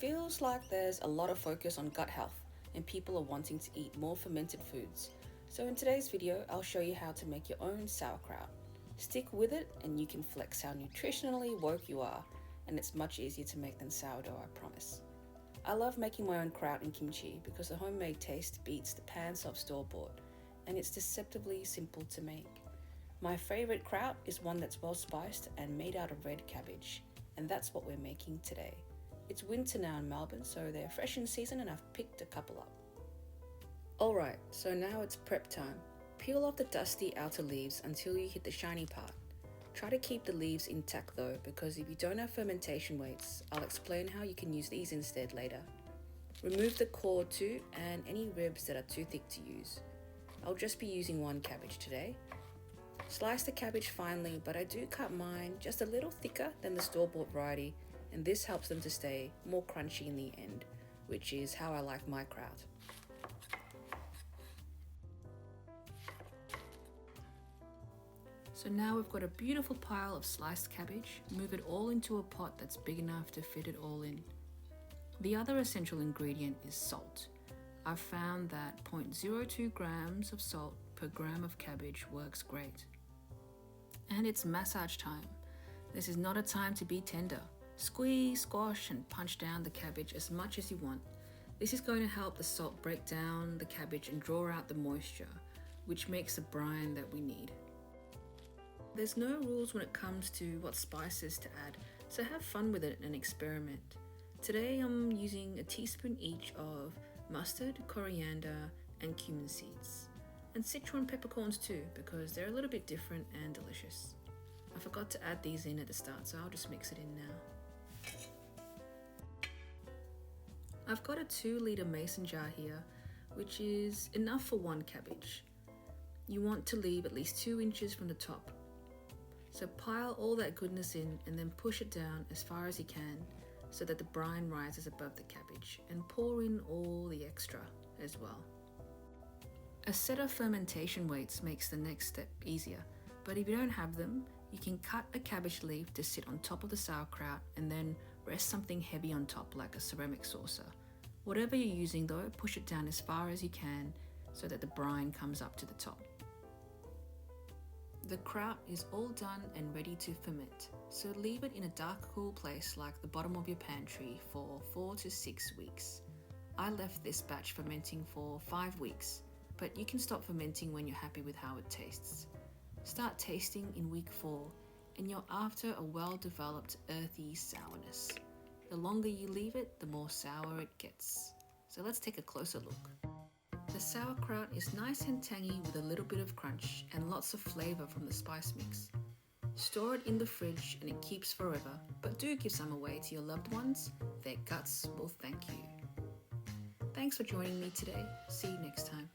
feels like there's a lot of focus on gut health and people are wanting to eat more fermented foods. So in today's video, I'll show you how to make your own sauerkraut. Stick with it and you can flex how nutritionally woke you are, and it's much easier to make than sourdough, I promise. I love making my own kraut and kimchi because the homemade taste beats the pan-soft store-bought, and it's deceptively simple to make. My favorite kraut is one that's well spiced and made out of red cabbage, and that's what we're making today. It's winter now in Melbourne, so they're fresh in season and I've picked a couple up. Alright, so now it's prep time. Peel off the dusty outer leaves until you hit the shiny part. Try to keep the leaves intact though, because if you don't have fermentation weights, I'll explain how you can use these instead later. Remove the core too and any ribs that are too thick to use. I'll just be using one cabbage today. Slice the cabbage finely, but I do cut mine just a little thicker than the store-bought variety, and this helps them to stay more crunchy in the end, which is how I like my kraut. So now we've got a beautiful pile of sliced cabbage. Move it all into a pot that's big enough to fit it all in. The other essential ingredient is salt. I've found that 0.02 grams of salt per gram of cabbage works great. And it's massage time. This is not a time to be tender. Squeeze, squash and punch down the cabbage as much as you want. This is going to help the salt break down the cabbage and draw out the moisture, which makes the brine that we need. There's no rules when it comes to what spices to add, so have fun with it and experiment. Today I'm using a teaspoon each of mustard, coriander and cumin seeds. And Sichuan peppercorns too, because they're a little bit different and delicious. I forgot to add these in at the start, so I'll just mix it in now. I've got a 2-litre mason jar here, which is enough for one cabbage. You want to leave at least 2 inches from the top. So pile all that goodness in and then push it down as far as you can so that the brine rises above the cabbage, and pour in all the extra as well. A set of fermentation weights makes the next step easier, but if you don't have them, you can cut a cabbage leaf to sit on top of the sauerkraut and then rest something heavy on top like a ceramic saucer. Whatever you're using though, push it down as far as you can so that the brine comes up to the top. The kraut is all done and ready to ferment, so leave it in a dark, cool place like the bottom of your pantry for 4 to 6 weeks. I left this batch fermenting for 5 weeks, but you can stop fermenting when you're happy with how it tastes. Start tasting in week 4, and you're after a well-developed earthy sourness. The longer you leave it, the more sour it gets. So let's take a closer look. The sauerkraut is nice and tangy with a little bit of crunch and lots of flavour from the spice mix. Store it in the fridge and it keeps forever, but do give some away to your loved ones. Their guts will thank you. Thanks for joining me today. See you next time.